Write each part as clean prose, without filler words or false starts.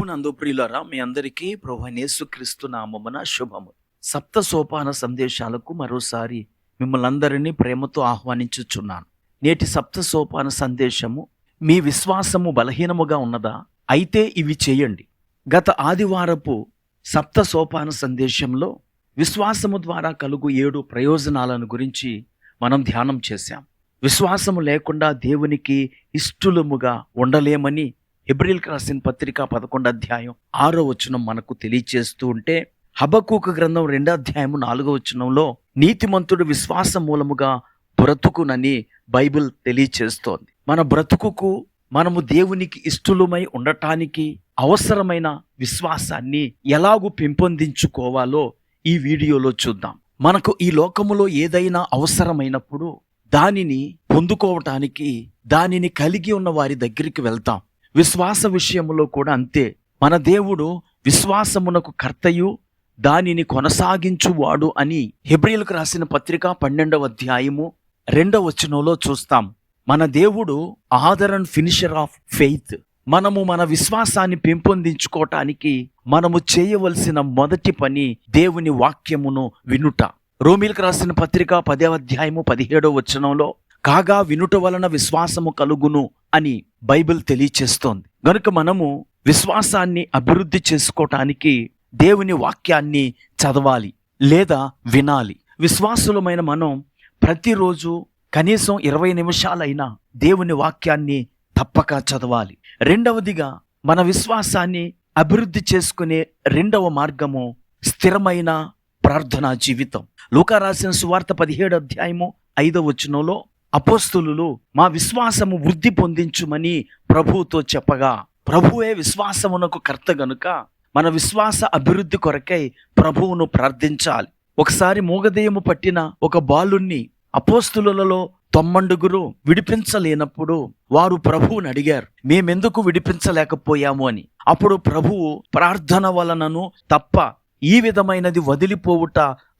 ప్రభువునందు ప్రియులారా, మీ అందరికీ ప్రభువైన యేసుక్రీస్తు నామమున శుభము. సప్త సోపాన సందేశాలకు మరోసారి మిమ్మల్ని అందరినీ ప్రేమతో ఆహ్వానించుచున్నాను. నేటి సప్త సోపాన సందేశము, మీ విశ్వాసము బలహీనముగా ఉన్నదా? అయితే ఇవి చేయండి. గత ఆదివారపు సప్త సోపాన సందేశంలో విశ్వాసము ద్వారా కలుగు 7 ప్రయోజనాలను గురించి మనం ధ్యానం చేశాం. విశ్వాసము లేకుండా దేవునికి ఇష్టలుముగా ఉండలేమని హెబ్రీయులకు రాసిన పత్రిక 11వ అధ్యాయం 6వ వచనం మనకు తెలియచేస్తూ ఉంటే, హబక్కూకు గ్రంథం 2వ అధ్యాయం 4వ వచనంలో నీతిమంతుడు విశ్వాసం మూలముగా బ్రతుకునని బైబిల్ తెలియచేస్తోంది. మన బ్రతుకుకు మనము దేవునికి ఇష్టలుమై ఉండటానికి అవసరమైన విశ్వాసాన్ని ఎలాగూ పెంపొందించుకోవాలో ఈ వీడియోలో చూద్దాం. మనకు ఈ లోకములో ఏదైనా అవసరమైనప్పుడు దానిని పొందుకోవటానికి దానిని కలిగి ఉన్న వారి దగ్గరికి వెళ్తాం. విశ్వాస విషయంలో కూడా అంతే. మన దేవుడు విశ్వాసమునకు కర్తయు దానిని కొనసాగించువాడు అని హెబ్రీయులకు రాసిన పత్రిక 12వ అధ్యాయము 2వ వచనంలో చూస్తాం. మన దేవుడు author and finisher of faith. మనము మన విశ్వాసాన్ని పెంపొందించుకోవటానికి మనము చేయవలసిన మొదటి పని దేవుని వాక్యమును వినుట. రోమీయులకు రాసిన పత్రిక 10వ అధ్యాయము 17వ వచనంలో కాగా వినుట వలన విశ్వాసము కలుగును అని బైబిల్ తెలియచేస్తోంది. గనుక మనము విశ్వాసాన్ని అభివృద్ధి చేసుకోవటానికి దేవుని వాక్యాన్ని చదవాలి లేదా వినాలి. విశ్వాసులమైన మనం ప్రతిరోజు కనీసం 20 నిమిషాలైనా దేవుని వాక్యాన్ని తప్పక చదవాలి. రెండవదిగా, మన విశ్వాసాన్ని అభివృద్ధి చేసుకునే రెండవ మార్గము స్థిరమైన ప్రార్థనా జీవితం. లూకా రాసిన సువార్త 17వ అధ్యాయము 5వ వచనంలో అపోస్తలులు మా విశ్వాసము వృద్ధి పొందించుమని ప్రభువుతో చెప్పగా, ప్రభువే విశ్వాసమునకు కర్త గనుక మన విశ్వాస అభివృద్ధి కొరకై ప్రభువును ప్రార్థించాలి. ఒకసారి మూగదెయ్యము పట్టిన ఒక బాలుణ్ణి అపోస్తలులలో 90 విడిపించలేనప్పుడు వారు ప్రభువుని అడిగారు, మేమెందుకు విడిపించలేకపోయాము అని. అప్పుడు ప్రభువు ప్రార్థన వలనను తప్ప ఈ విధమైనది వదిలిపోవుట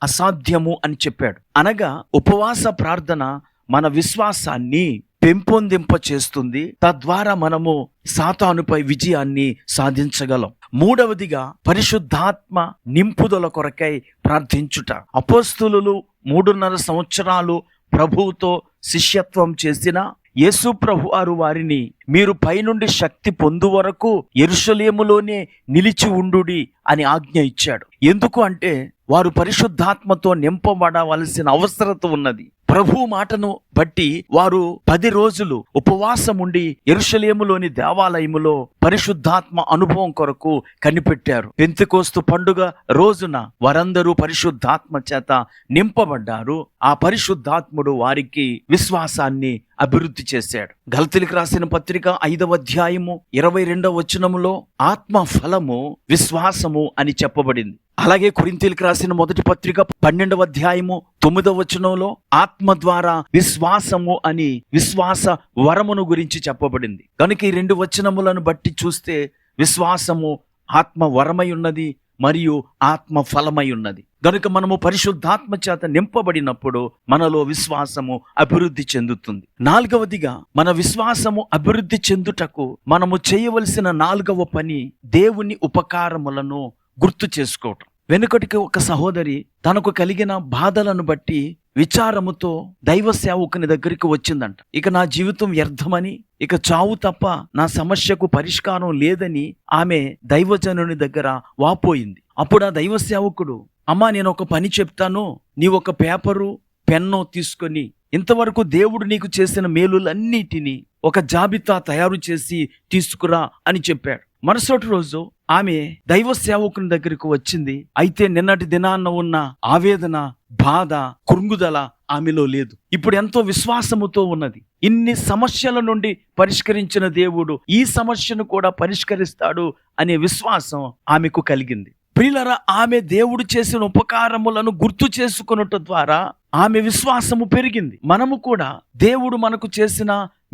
అసాధ్యము అని చెప్పాడు. అనగా ఉపవాస ప్రార్థన మన విశ్వాసాన్ని పెంపొందింప చేస్తుంది. తద్వారా మనము సాతానుపై విజయాన్ని సాధించగలం. మూడవదిగా, పరిశుద్ధాత్మ నింపుదల కొరకై ప్రార్థించుట. అపోస్తలులు 3.5 సంవత్సరాలు ప్రభువుతో శిష్యత్వం చేసిన యేసు ప్రభువారు వారిని మీరు పైనుండి శక్తి పొందు వరకు యెరూషలేములోనే నిలిచి ఉండుడి అని ఆజ్ఞ ఇచ్చాడు. ఎందుకు అంటే వారు పరిశుద్ధాత్మతో నింపబడవలసిన అవసరత ఉన్నది. ప్రభు మాటను బట్టి వారు 10 రోజులు ఉపవాసం ఉండి యెరూషలేములోని దేవాలయములో పరిశుద్ధాత్మ అనుభవం కొరకు కనిపెట్టారు. పెంతెకోస్తు పండుగ రోజున వారందరూ పరిశుద్ధాత్మ చేత నింపబడ్డారు. ఆ పరిశుద్ధాత్ముడు వారికి విశ్వాసాన్ని అభివృద్ధి చేశాడు. గలతీయులకు రాసిన పత్రిక 5వ అధ్యాయము 22వ వచనములో ఆత్మ ఫలము విశ్వాసము అని చెప్పబడింది. అలాగే కొరింథీయులకు రాసిన మొదటి పత్రిక 12వ అధ్యాయము 9వ వచనంలో ఆత్మ ద్వారా విశ్వాసము అని విశ్వాస వరమును గురించి చెప్పబడింది. కనుక ఈ 2 వచనములను బట్టి చూస్తే విశ్వాసము ఆత్మ వరమై ఉన్నది మరియు ఆత్మ ఫలమై ఉన్నది. గనుక మనము పరిశుద్ధాత్మ చేత నింపబడినప్పుడు మనలో విశ్వాసము అభివృద్ధి చెందుతుంది. 4వదిగా, మన విశ్వాసము అభివృద్ధి చెందుటకు మనము చేయవలసిన 4వ పని దేవుని ఉపకారములను గుర్తు చేసుకోవటం. వెనుకటికి ఒక సహోదరి తనకు కలిగిన బాధలను బట్టి విచారముతో దైవ సేవకుని దగ్గరికి వచ్చిందంట. ఇక నా జీవితం వ్యర్థమని, ఇక చావు తప్ప నా సమస్యకు పరిష్కారం లేదని ఆమె దైవజనుని దగ్గర వాపోయింది. అప్పుడు ఆ దైవ సేవకుడు, అమ్మా నేను ఒక పని చెప్తాను, నీ ఒక పేపరు పెన్ను తీసుకొని ఇంతవరకు దేవుడు నీకు చేసిన మేలులన్నిటినీ ఒక జాబితా తయారు చేసి తీసుకురా అని చెప్పాడు. మరుసటి రోజు ఆమె దైవ సేవకుని దగ్గరికి వచ్చింది. అయితే నిన్నటి దినాన్న ఉన్న ఆవేదన, బాధ, కృంగుదల ఆమెలో లేదు. ఇప్పుడు ఎంతో విశ్వాసముతో ఉన్నది. ఇన్ని సమస్యల నుండి పరిష్కరించిన దేవుడు ఈ సమస్యను కూడా పరిష్కరిస్తాడు అనే విశ్వాసం ఆమెకు కలిగింది. ప్రియులారా, ఆమె దేవుడు చేసిన ఉపకారములను గుర్తు చేసుకొనుట ద్వారా ఆమె విశ్వాసము పెరిగింది. మనము కూడా దేవుడు మనకు చేసిన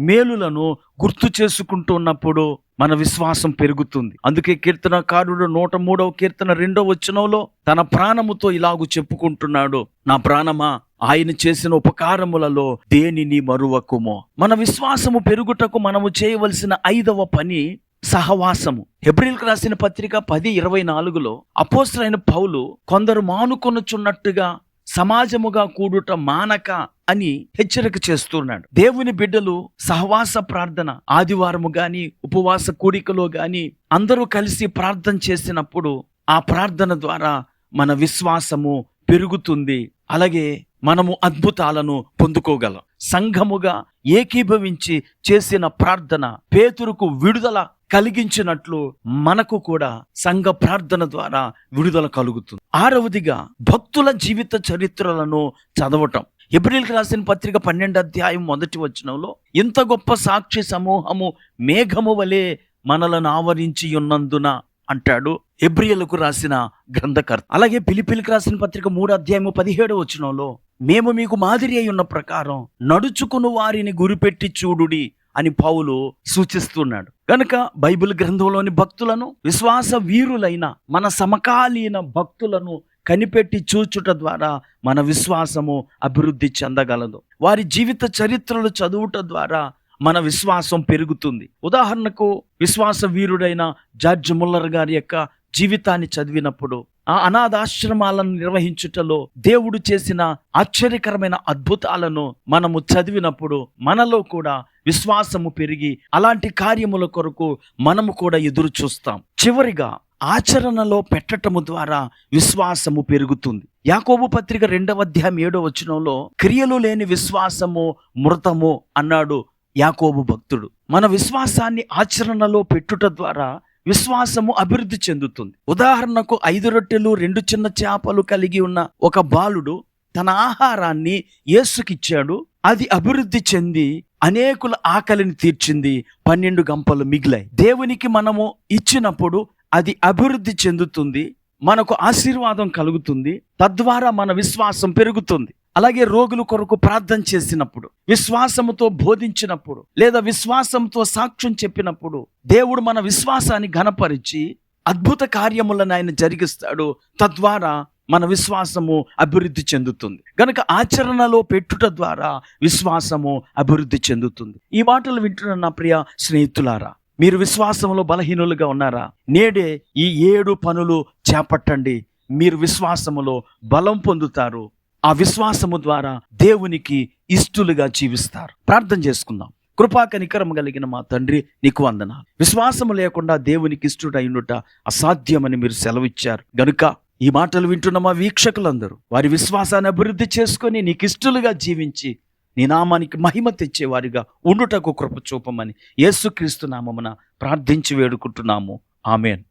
మేలులను గుర్తు చేసుకుంటున్నప్పుడు మన విశ్వాసం పెరుగుతుంది. అందుకే కీర్తనకారుడు 103వ కీర్తన 2వ వచనంలో తన ప్రాణముతో ఇలాగు చెప్పుకుంటున్నాడు, నా ప్రాణమా ఆయన చేసిన ఉపకారములలో దేనిని మరువకుమో. మన విశ్వాసము పెరుగుటకు మనము చేయవలసిన 5వ పని సహవాసము. హెబ్రీయులకు రాసిన పత్రిక 10:24లో అపోస్తలుడైన పౌలు కొందరు మానుకొనుచున్నట్టుగా సమాజముగా కూడుట మానక అని హెచ్చరిక చేస్తున్నాడు. దేవుని బిడ్డలు సహవాస ప్రార్థన, ఆదివారము గాని ఉపవాస కూడికలో గాని అందరూ కలిసి ప్రార్థన చేసినప్పుడు ఆ ప్రార్థన ద్వారా మన విశ్వాసము పెరుగుతుంది. అలాగే మనము అద్భుతాలను పొందుకోగలం. సంఘముగా ఏకీభవించి చేసిన ప్రార్థన పేతురుకు విడుదల కలిగించినట్లు మనకు కూడా సంఘ ప్రార్థన ద్వారా విడుదల కలుగుతుంది. 6వదిగా భక్తుల జీవిత చరిత్రలను చదవటం. హెబ్రీయులకు రాసిన పత్రిక 12:1 ఇంత గొప్ప సాక్షి సమూహము మేఘము వలె మనలను ఆవరించి ఉన్నందున అంటాడు హెబ్రీయులకు రాసిన గ్రంథకర్త. అలాగే ఫిలిప్పీయులకు రాసిన పత్రిక 3:17 మేము మీకు మాదిరి అయి ఉన్న ప్రకారం నడుచుకుని వారిని గురిపెట్టి చూడుడి అని పౌలు సూచిస్తున్నాడు. కనుక బైబిల్ గ్రంథంలోని భక్తులను, విశ్వాస వీరులైన మన సమకాలీన భక్తులను కనిపెట్టి చూచుట ద్వారా మన విశ్వాసము అభివృద్ధి చెందగలదు. వారి జీవిత చరిత్రలు చదువుట ద్వారా మన విశ్వాసం పెరుగుతుంది. ఉదాహరణకు విశ్వాస వీరుడైన జార్జ్ ముల్లర్ గారి యొక్క జీవితాన్ని చదివినప్పుడు, ఆ అనాథాశ్రమాలను నిర్వహించుటలో దేవుడు చేసిన ఆశ్చర్యకరమైన అద్భుతాలను మనము చదివినప్పుడు మనలో కూడా విశ్వాసము పెరిగి అలాంటి కార్యముల కొరకు మనము కూడా ఎదురు చూస్తాం. చివరిగా ఆచరణలో పెట్టటము ద్వారా విశ్వాసము పెరుగుతుంది. యాకోబు పత్రిక 2:7 క్రియలు లేని విశ్వాసము మృతము అన్నాడు యాకోబు భక్తుడు. మన విశ్వాసాన్ని ఆచరణలో పెట్టుట ద్వారా విశ్వాసము అభివృద్ధి చెందుతుంది. ఉదాహరణకు 5 రొట్టెలు 2 చిన్న చేపలు కలిగి ఉన్న ఒక బాలుడు తన ఆహారాన్ని యేసుకిచ్చాడు. అది అభివృద్ధి చెంది అనేకుల ఆకలిని తీర్చింది. 12 గంపలు మిగిలాయి. దేవునికి మనము ఇచ్చినప్పుడు అది అభివృద్ధి చెందుతుంది, మనకు ఆశీర్వాదం కలుగుతుంది, తద్వారా మన విశ్వాసం పెరుగుతుంది. అలాగే రోగుల కొరకు ప్రార్థన చేసినప్పుడు, విశ్వాసముతో బోధించినప్పుడు, లేదా విశ్వాసంతో సాక్ష్యం చెప్పినప్పుడు దేవుడు మన విశ్వాసాన్ని ఘనపరిచి అద్భుత కార్యములను ఆయన జరిగిస్తాడు. తద్వారా మన విశ్వాసము అభివృద్ధి చెందుతుంది. గనుక ఆచరణలో పెట్టుట ద్వారా విశ్వాసము అభివృద్ధి చెందుతుంది. ఈ మాటలు వింటున్న నా ప్రియ స్నేహితులారా, మీరు విశ్వాసంలో బలహీనులుగా ఉన్నారా? నేడే ఈ 7 పనులు చేపట్టండి. మీరు విశ్వాసములో బలం పొందుతారు. ఆ విశ్వాసము ద్వారా దేవునికి ఇష్టలుగా జీవిస్తారు. ప్రార్థన చేసుకుందాం. కృపా కనికరం కలిగిన మా తండ్రి, నీకు వందనాలు. విశ్వాసము లేకుండా దేవునికి ఇష్టడైనట అసాధ్యమని మీరు సెలవిచ్చారు. గనుక ఈ మాటలు వింటున్న మా వీక్షకులందరూ వారి విశ్వాసాన్ని అభివృద్ధి చేసుకొని నీకు ఇష్టలుగా జీవించి నీ నామానికి మహిమ తెచ్చేవారిగా ఉండుటకు కృప చూపమని యేసుక్రీస్తు నామమున ప్రార్థించి వేడుకుంటున్నాము. ఆమేన్.